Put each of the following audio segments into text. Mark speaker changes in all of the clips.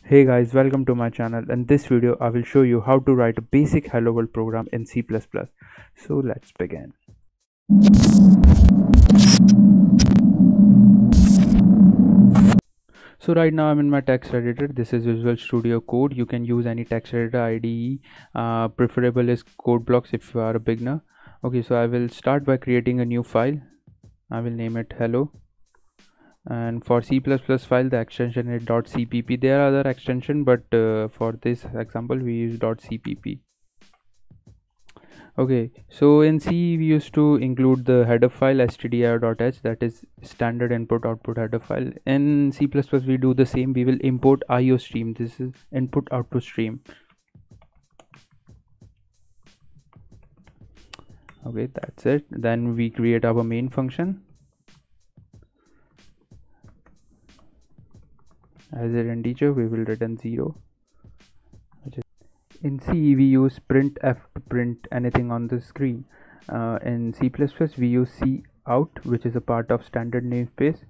Speaker 1: Hey guys, welcome to my channel. In this video I will show you how to write a basic hello world program in C++. So let's begin. So right now I'm in my text editor. This is Visual Studio Code. You can use any text editor IDE. Preferable is Code Blocks if you are a beginner. Okay, so I will start by creating a new file. I will name it hello. And for C++ file the extension is .cpp. There are other extension, but for this example we use .cpp. Okay, so in C we used to include the header file stdir.h, that is standard input output header file. In C++ we do the same. We will import IO stream. This is input output stream. Okay, that's it. Then we create our main function. As an integer we will return 0. In C we use printf to print anything on the screen. In C++ we use cout, which is a part of standard namespace.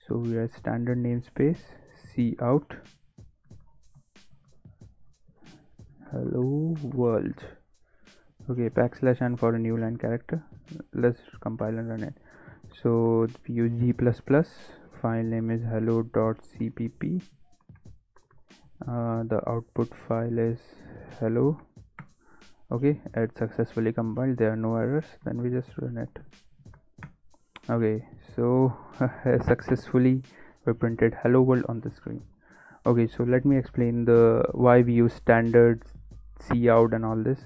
Speaker 1: So we have standard namespace cout hello world. Okay, \n for a new line character. Let's compile and run it. So we use g++. File name is hello.cpp. The output file is hello. Okay, it successfully compiled. There are no errors. Then we just run it. Okay, so successfully we printed hello world on the screen. Okay, so let me explain the why we use standard cout and all this.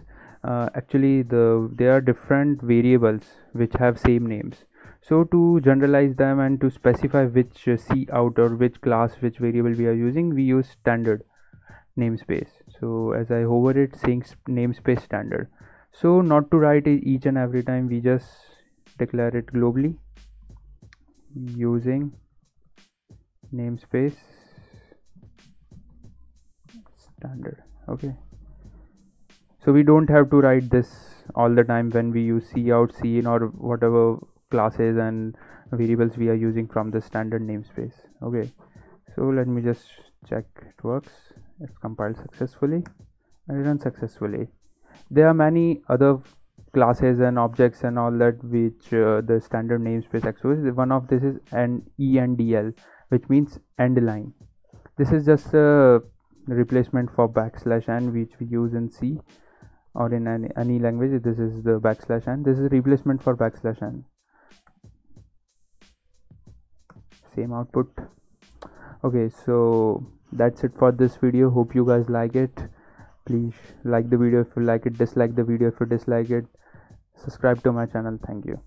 Speaker 1: Actually there are different variables which have same names. So to generalize them and to specify which cout or which class, which variable we are using, we use standard namespace. So as I hover it, saying namespace standard. So not to write it each and every time, we just declare it globally using namespace standard. Okay, so we don't have to write this all the time when we use cout, cin or whatever classes and variables we are using from the standard namespace. Okay, so let me just check it works. It's compiled successfully and run successfully. There are many other classes and objects and all that which the standard namespace exposes. One of this is endl, which means end line. This is just a replacement for \n, which we use in C or in any language. This is the \n. This is replacement for \n. Same output. Okay, so that's it for this video. Hope you guys like it. Please like the video if you like it, dislike the video if you dislike it, subscribe to my channel. Thank you.